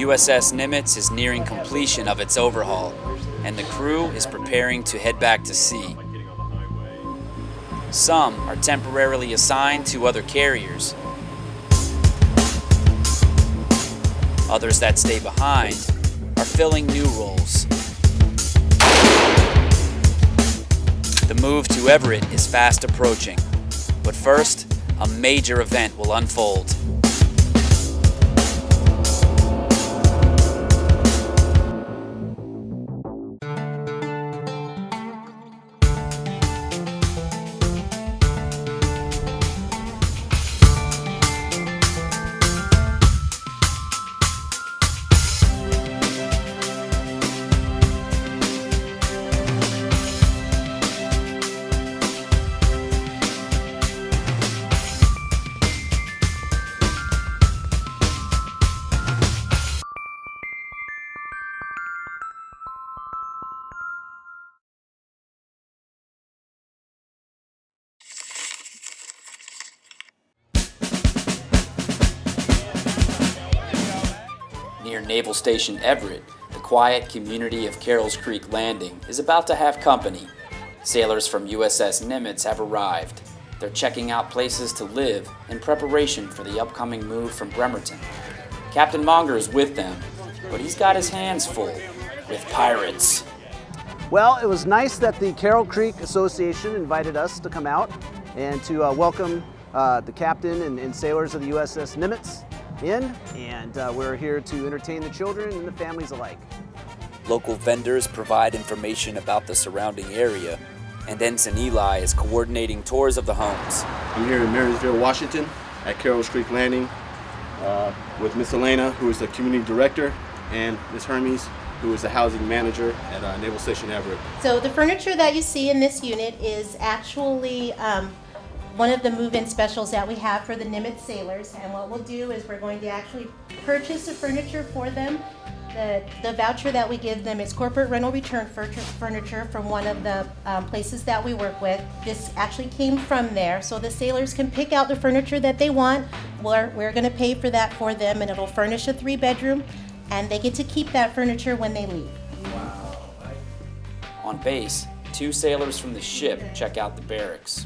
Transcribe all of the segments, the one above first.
USS Nimitz is nearing completion of its overhaul, and the crew is preparing to head back to sea. Some are temporarily assigned to other carriers. Others that stay behind are filling new roles. The move to Everett is fast approaching, but first, a major event will unfold. Near Naval Station Everett, the quiet community of Carroll's Creek Landing is about to have company. Sailors from USS Nimitz have arrived. They're checking out places to live in preparation for the upcoming move from Bremerton. Captain Monger is with them, but he's got his hands full with pirates. Well, it was nice that the Carroll Creek Association invited us to come out and to welcome the captain and sailors of the USS Nimitz in, and we're here to entertain the children and the families alike. Local vendors provide information about the surrounding area, and Ensign Eli is coordinating tours of the homes. I'm here in Marysville, Washington at Carroll's Creek Landing with Miss Elena, who is the community director, and Miss Hermes, who is the housing manager at Naval Station Everett. So the furniture that you see in this unit is actually one of the move-in specials that we have for the Nimitz sailors, and what we'll do is we're going to actually purchase the furniture for them. The voucher that we give them is corporate rental return furniture from one of the places that we work with. This actually came from there, so the sailors can pick out the furniture that they want. We're going to pay for that for them, and it'll furnish a 3-bedroom, and they get to keep that furniture when they leave. Wow. On base, 2 sailors from the ship check out the barracks.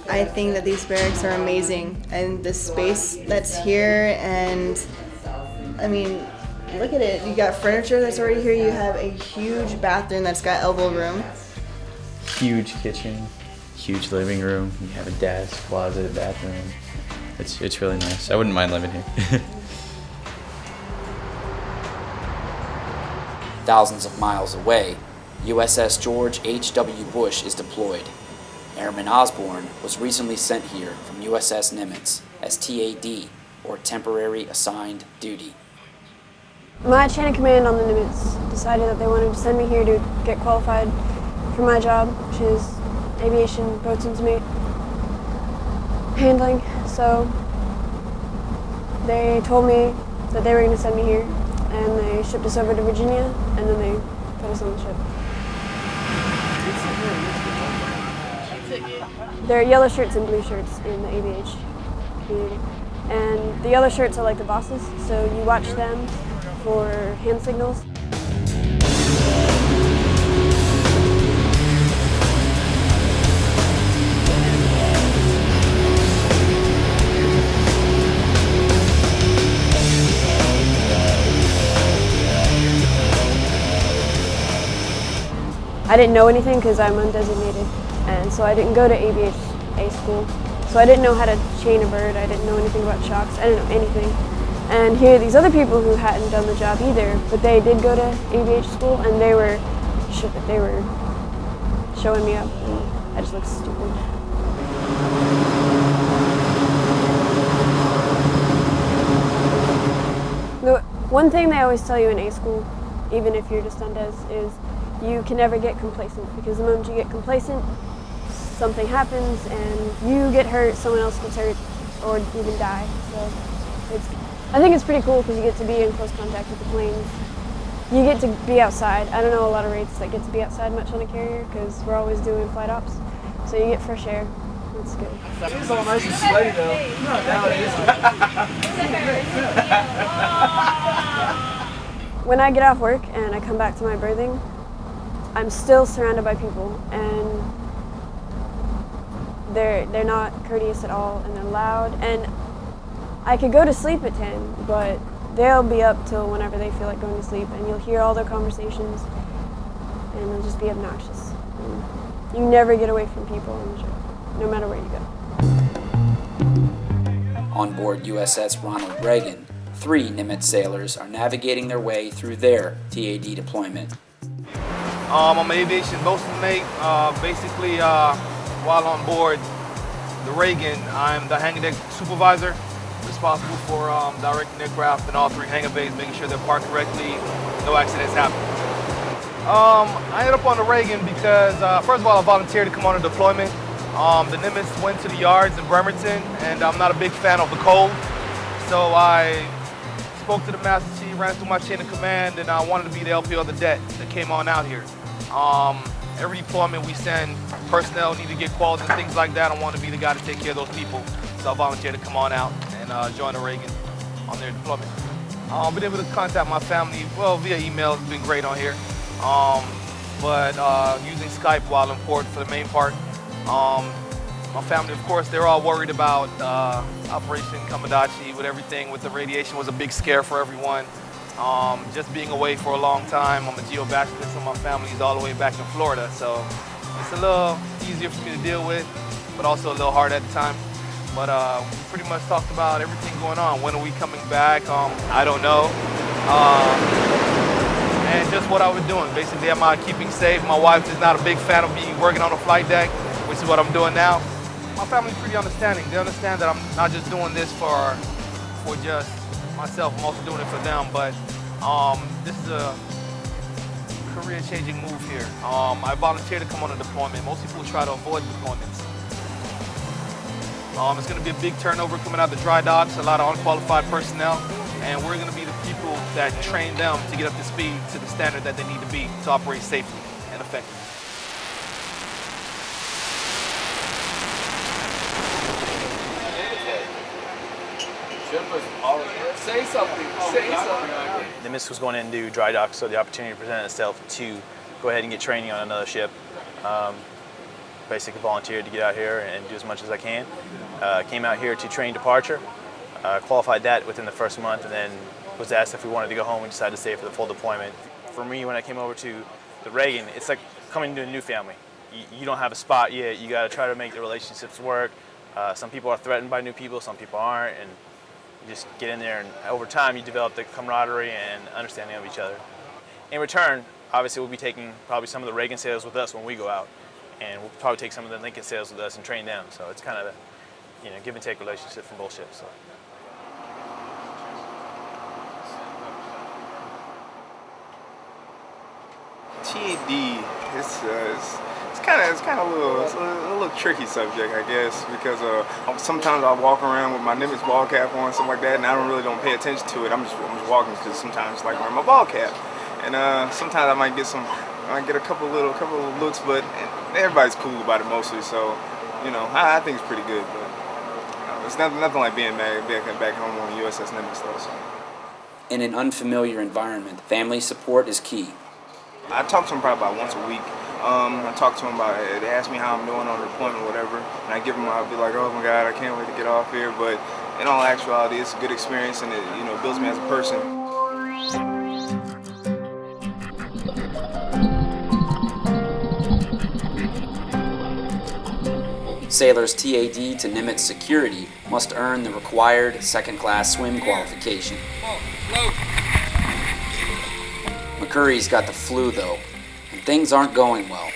I think that these barracks are amazing, and the space that's here, and I mean, look at it. You got furniture that's already here. You have a huge bathroom that's got elbow room. Huge kitchen, huge living room. You have a desk, closet, bathroom. It's really nice. I wouldn't mind living here. Thousands of miles away, USS George H.W. Bush is deployed. Airman Osborne was recently sent here from USS Nimitz as TAD, or Temporary Assigned Duty. My chain of command on the Nimitz decided that they wanted to send me here to get qualified for my job, which is aviation boatswain's mate handling. So they told me that they were going to send me here, and they shipped us over to Virginia, and then they put us on the ship. There are yellow shirts and blue shirts in the ABH community. And the yellow shirts are like the bosses, so you watch them for hand signals. I didn't know anything because I'm undesignated, and so I didn't go to ABHA school. So I didn't know how to chain a bird, I didn't know anything about shocks, I didn't know anything. And here are these other people who hadn't done the job either, but they did go to ABH school, and they were showing me up, and I just looked stupid. The one thing they always tell you in A school, even if you're just on des, is you can never get complacent, because the moment you get complacent, something happens and you get hurt, someone else gets hurt, or even die. So I think it's pretty cool because you get to be in close contact with the planes. You get to be outside. I don't know a lot of rates that get to be outside much on a carrier because we're always doing flight ops. So you get fresh air. That's good. It's all nice and sweaty though. When I get off work and I come back to my berthing, I'm still surrounded by people, and they're not courteous at all, and they're loud. And I could go to sleep at 10, but they'll be up till whenever they feel like going to sleep, and you'll hear all their conversations, and they'll just be obnoxious. And you never get away from people on the ship, no matter where you go. On board USS Ronald Reagan, 3 Nimitz sailors are navigating their way through their TAD deployment. I'm an aviation bosun mate. Basically, while on board the Reagan, I'm the hangar deck supervisor, responsible for directing aircraft in all 3 hangar bays, making sure they're parked correctly, no accidents happen. I ended up on the Reagan because, first of all, I volunteered to come on a deployment. The Nimitz went to the yards in Bremerton, and I'm not a big fan of the cold, so I spoke to the Master Chief, ran through my chain of command, and I wanted to be the LPO of the deck that came on out here. Every deployment we send, personnel need to get calls and things like that. I want to be the guy to take care of those people, so I volunteered to come on out and join the Reagan on their deployment. Been able to contact my family, well, via email. It's been great on here. But using Skype while in port for the main part. My family, of course, they're all worried about Operation Kamadachi with everything with the radiation was a big scare for everyone. Just being away for a long time, I'm a geo-bachelor, so my family is all the way back in Florida, so it's a little easier for me to deal with, but also a little hard at the time. But we pretty much talked about everything going on. When are we coming back? I don't know. And just what I was doing. Basically, am I keeping safe? My wife is not a big fan of me working on the flight deck, which is what I'm doing now. My family's pretty understanding. They understand that I'm not just doing this for just myself. I'm also doing it for them. But this is a career-changing move here. I volunteered to come on a deployment. Most people try to avoid deployments. It's going to be a big turnover coming out the dry docks, a lot of unqualified personnel, and we're going to be the people that train them to get up to speed to the standard that they need to be to operate safely and effectively. Say something. Nimitz was going into dry dock, so the opportunity presented itself to go ahead and get training on another ship. Basically volunteered to get out here and do as much as I can. Came out here to train departure, qualified that within the first month, and then was asked if we wanted to go home. We decided to stay for the full deployment. For me, when I came over to the Reagan, it's like coming to a new family. You don't have a spot yet. You got to try to make the relationships work. Some people are threatened by new people, some people aren't, and you just get in there, and over time you develop the camaraderie and understanding of each other. In return, obviously we'll be taking probably some of the Reagan sailors with us when we go out, and we'll probably take some of the Lincoln sailors with us and train them. So it's kind of a give and take relationship from both ships. So. TAD, it's kind of a little tricky subject, I guess, because sometimes I walk around with my Nimitz ball cap on, something like that, and I don't pay attention to it. I'm just walking because sometimes I like wearing my ball cap, and sometimes I might get a couple of looks, but everybody's cool about it mostly. So, I think it's pretty good, but it's nothing like being back home on the USS Nimitz though. So. In an unfamiliar environment, family support is key. I talk to them probably about once a week. I talk to them about it. They ask me how I'm doing on deployment or whatever, and I give them, I'll be like, oh my God, I can't wait to get off here. But in all actuality, it's a good experience, and it builds me as a person. Sailors TAD to Nimitz security must earn the required second-class swim qualification. McCurry's got the flu though, and things aren't going well.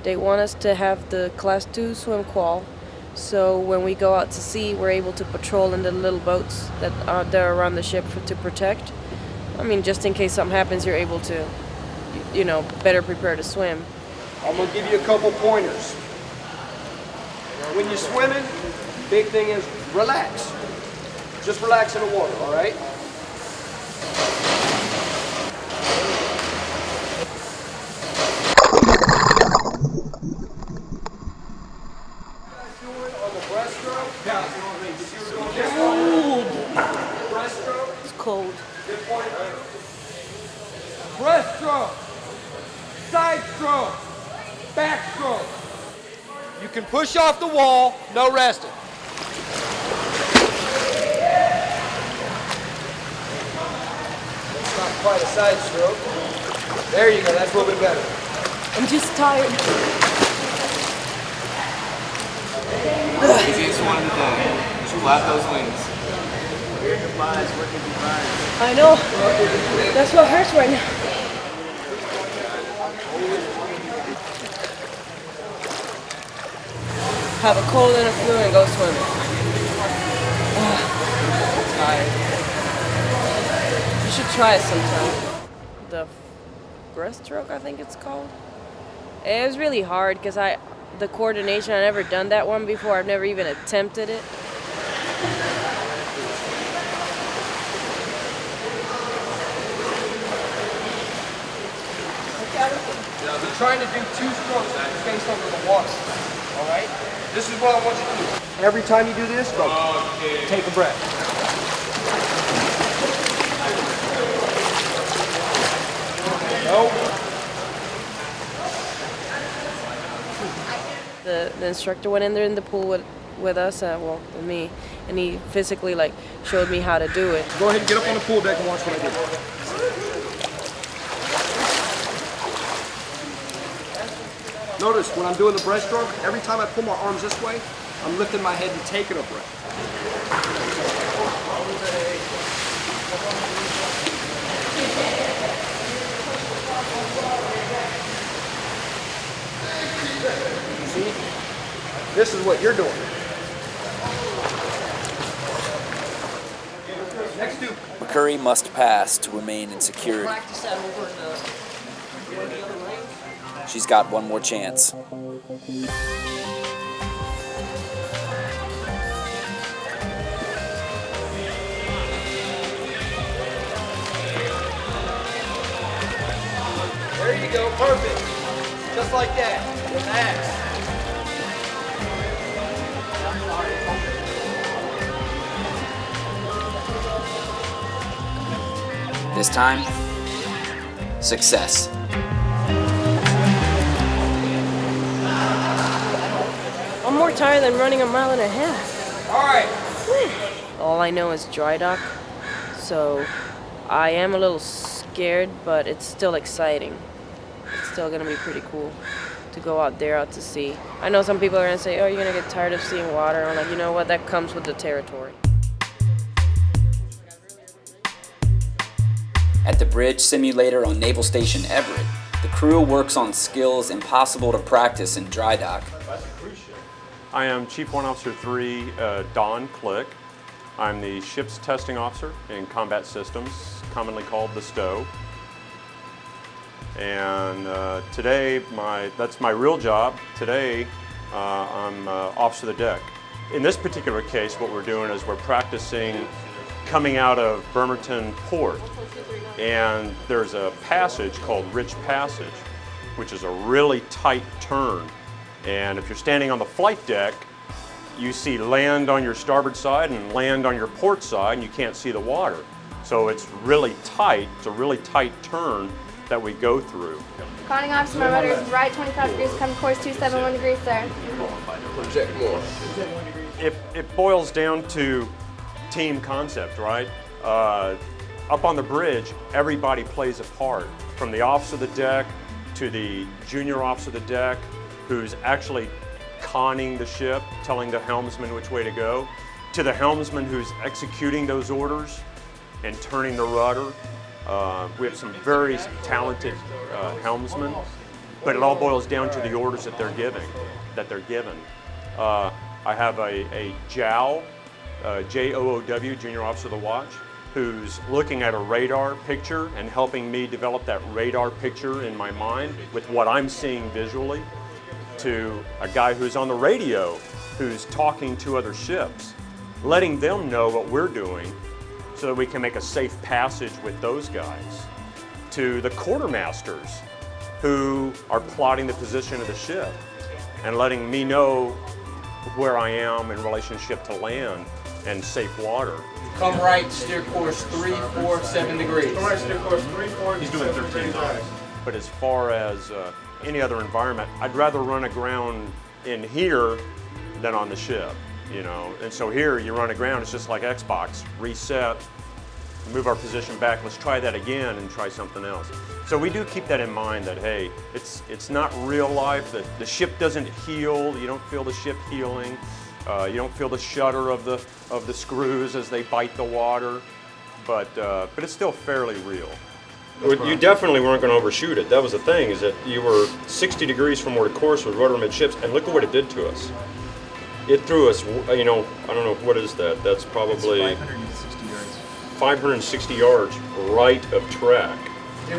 They want us to have the Class 2 swim qual, so when we go out to sea, we're able to patrol in the little boats that are there around the ship to protect. I mean, just in case something happens, you're able to, better prepare to swim. I'm gonna give you a couple pointers. When you're swimming, big thing is relax. Just relax in the water, all right? stroke. Back stroke. You can push off the wall, no resting. That's not quite a side stroke. There you go, that's a little bit better. I'm just tired. Easiest one of the day. Flap those wings. I know. That's what hurts right now. Have a cold and a flu and go swimming. Tired. You should try it sometime. The breaststroke, I think it's called. It was really hard because the coordination, I've never done that one before. I've never even attempted it. We're trying to do 2 strokes face under the water. All right? This is what I want you to do. Every time you do this, go. Take a breath. No. The instructor went in there in the pool with us, well, with me, and he physically showed me how to do it. Go ahead and get up on the pool deck and watch what I do. Notice when I'm doing the breaststroke, every time I pull my arms this way, I'm lifting my head and taking a breath. See? This is what you're doing. Next two. McCurry must pass to remain in security. She's got one more chance. There you go, perfect. Just like that. Relax. This time, success. I'm more tired than running 1.5 miles. All right. All I know is dry dock, so I am a little scared, but it's still exciting. It's still gonna be pretty cool to go out to sea. I know some people are gonna say, oh, you're gonna get tired of seeing water. I'm like, you know what, that comes with the territory. At the bridge simulator on Naval Station Everett, the crew works on skills impossible to practice in dry dock. I am Chief Warrant Officer 3, Don Click. I'm the ship's testing officer in combat systems, commonly called the STOW. And today, that's my real job. Today, I'm officer of the deck. In this particular case, what we're doing is we're practicing coming out of Bremerton Port. And there's a passage called Rich Passage, which is a really tight turn. And if you're standing on the flight deck, you see land on your starboard side and land on your port side, and you can't see the water. So it's really tight. It's a really tight turn that we go through. Conning officer, my rudder is right 25 degrees, come course 271 degrees, sir. Project more. It boils down to team concept, right? Up on the bridge, everybody plays a part, from the officer of the deck to the junior officer of the deck, who's actually conning the ship, telling the helmsman which way to go, to the helmsman who's executing those orders and turning the rudder. We have some very talented helmsmen, but it all boils down to the orders that they're given. I have a JOW, J-O-O-W, Junior Officer of the Watch, who's looking at a radar picture and helping me develop that radar picture in my mind with what I'm seeing visually, to a guy who's on the radio who's talking to other ships, letting them know what we're doing so that we can make a safe passage with those guys, to the quartermasters who are plotting the position of the ship and letting me know where I am in relationship to land and safe water. Come right, steer course 347 degrees. Come right, steer course 347. He's doing 13 knots. But as far as any other environment, I'd rather run aground in here than on the ship, you know. And so here you run aground, it's just like Xbox, reset, move our position back, let's try that again and try something else. So we do keep that in mind that, hey, it's not real life, that the ship doesn't heal, you don't feel the ship healing, you don't feel the shudder of the screws as they bite the water, but it's still fairly real. You definitely weren't going to overshoot it. That was the thing, is that you were 60 degrees from where the course was rudder midships, and look at what it did to us. It threw us, you know, I don't know, what is that? That's probably 560 yards right of track.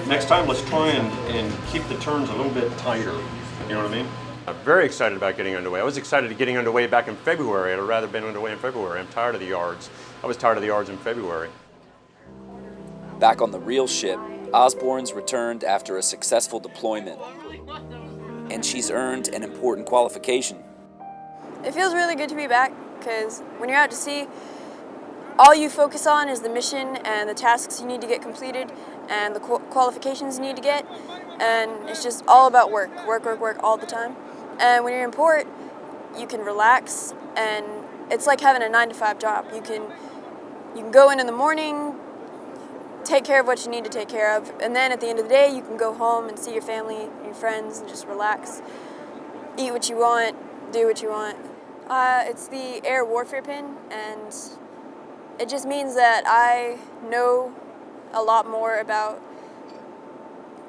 Next time, let's try and keep the turns a little bit tighter. You know what I mean? I'm very excited about getting underway. I was excited getting underway back in February. I'd have rather been underway in February. I'm tired of the yards. I was tired of the yards in February. Back on the real ship, Osborne's returned after a successful deployment, and she's earned an important qualification. It feels really good to be back, because when you're out to sea, all you focus on is the mission and the tasks you need to get completed and the qualifications you need to get, and it's just all about work all the time. And when you're in port, you can relax, and it's like having a 9-to-5 job. You can go in the morning, take care of what you need to take care of, and then at the end of the day you can go home and see your family and your friends and just relax, eat what you want, do what you want. It's the air warfare pin, and it just means that I know a lot more about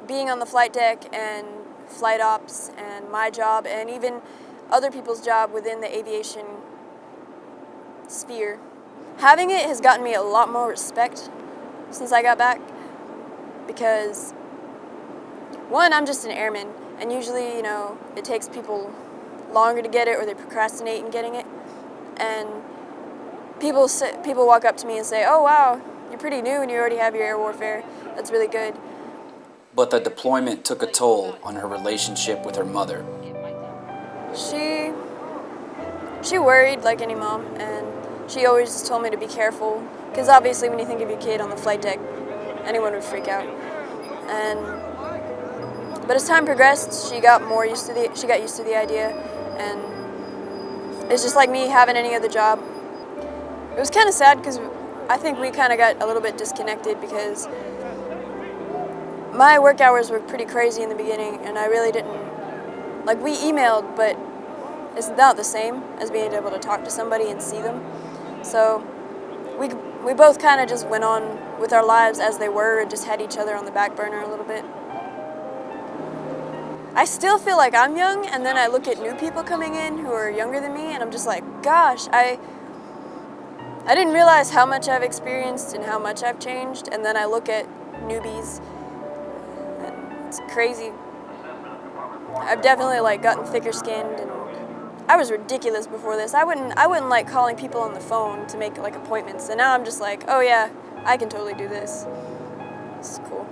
being on the flight deck and flight ops and my job and even other people's job within the aviation sphere. Having it has gotten me a lot more respect since I got back, because one, I'm just an airman, and usually, you know, it takes people longer to get it or they procrastinate in getting it, and people walk up to me and say, "Oh wow, you're pretty new and you already have your air warfare. That's really good." But the deployment took a toll on her relationship with her mother. She worried like any mom, and she always told me to be careful, because obviously when you think of your kid on the flight deck, anyone would freak out. But as time progressed, she got used to the idea, and it's just like me having any other job. It was kind of sad because I think we kind of got a little bit disconnected, because my work hours were pretty crazy in the beginning, and I really didn't, like, we emailed, but it's not the same as being able to talk to somebody and see them. So we both kind of just went on with our lives as they were and just had each other on the back burner a little bit. I still feel like I'm young, and then I look at new people coming in who are younger than me, and I'm just like, gosh, I didn't realize how much I've experienced and how much I've changed, and then I look at newbies, and it's crazy. I've definitely like gotten thicker skinned, and I was ridiculous before this. I wouldn't like calling people on the phone to make like appointments, and now I'm just like, oh yeah, I can totally do this. This is cool.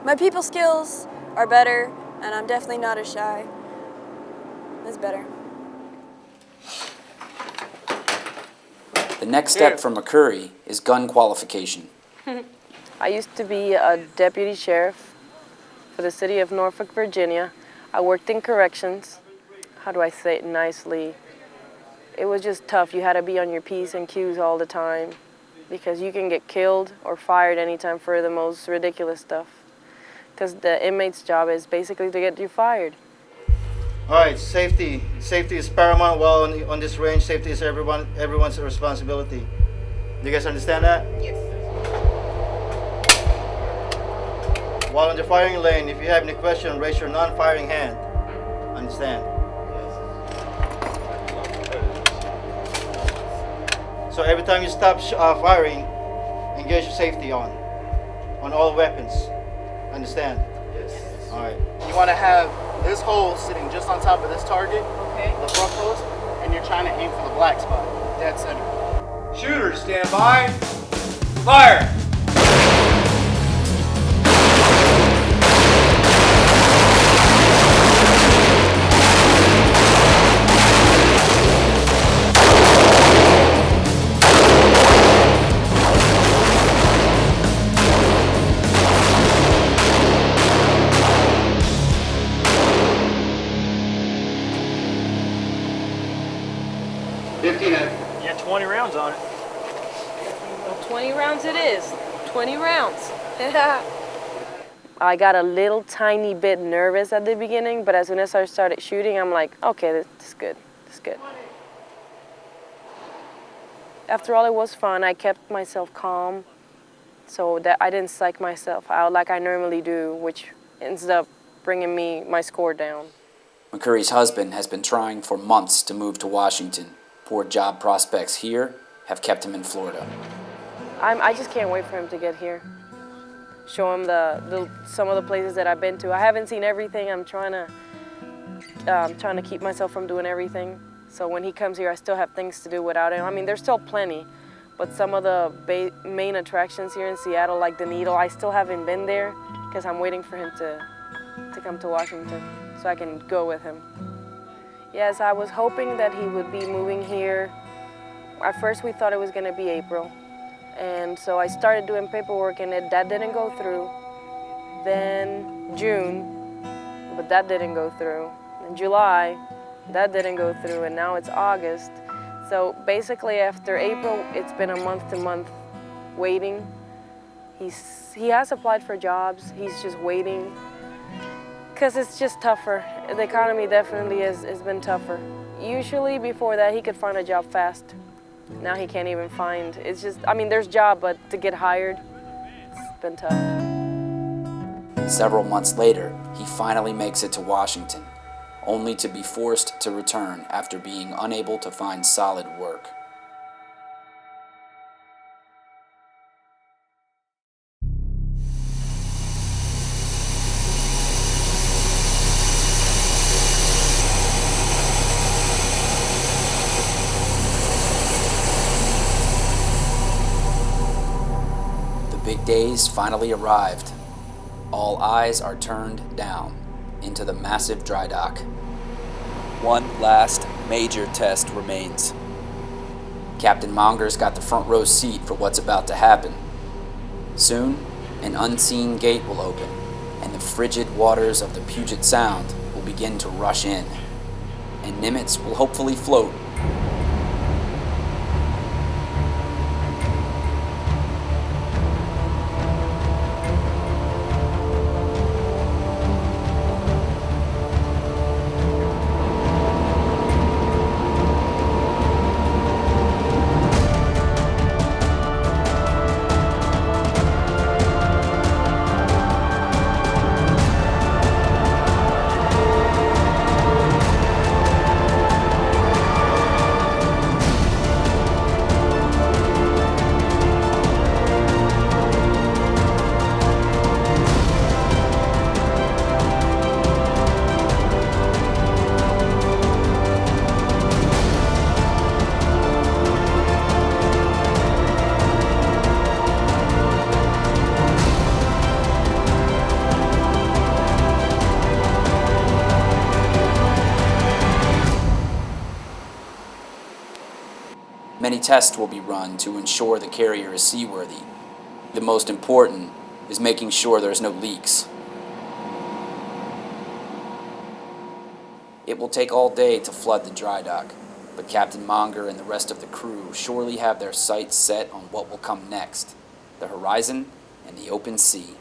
My people skills are better, and I'm definitely not as shy. It's better. The next step for McCurry is gun qualification. I used to be a deputy sheriff for the city of Norfolk, Virginia. I worked in corrections. How do I say it nicely? It was just tough. You had to be on your P's and Q's all the time, because you can get killed or fired anytime for the most ridiculous stuff. Because the inmate's job is basically to get you fired. All right, safety. Safety is paramount. While on this range, safety is everyone's responsibility. Do you guys understand that? Yes. While in the firing lane, if you have any question, raise your non-firing hand. Understand? So every time you stop firing, engage your safety on all weapons. Understand? Yes. All right. You want to have this hole sitting just on top of this target, okay, the front post, and you're trying to aim for the black spot, dead center. Shooters, stand by. Fire! Yeah, 20 rounds on it. Well, 20 rounds it is. 20 rounds. I got a little tiny bit nervous at the beginning, but as soon as I started shooting, I'm like, okay, this is good. This is good. After all, it was fun. I kept myself calm so that I didn't psych myself out like I normally do, which ends up bringing my score down. McCurry's husband has been trying for months to move to Washington. Poor job prospects here have kept him in Florida. I just can't wait for him to get here. Show him some of the places that I've been to. I haven't seen everything. I'm trying to keep myself from doing everything. So when he comes here, I still have things to do without him. I mean, there's still plenty, but some of the main attractions here in Seattle, like the Needle, I still haven't been there because I'm waiting for him to come to Washington so I can go with him. Yes, I was hoping that he would be moving here. At first, we thought it was going to be April. And so I started doing paperwork, and that didn't go through. Then June, but that didn't go through. In July, that didn't go through, and now it's August. So basically after April, it's been a month-to-month waiting. He has applied for jobs. He's just waiting because it's just tougher. The economy definitely has been tougher. Usually before that, he could find a job fast. Now he can't even find. It's just, I mean, there's job, but to get hired, it's been tough. Several months later, he finally makes it to Washington, only to be forced to return after being unable to find solid work. The big days finally arrived. All eyes are turned down into the massive dry dock. One last major test remains. Captain Monger's got the front row seat for what's about to happen. Soon, an unseen gate will open, and the frigid waters of the Puget Sound will begin to rush in, and Nimitz will hopefully float. Many tests will be run to ensure the carrier is seaworthy. The most important is making sure there's no leaks. It will take all day to flood the dry dock, but Captain Monger and the rest of the crew surely have their sights set on what will come next, the horizon and the open sea.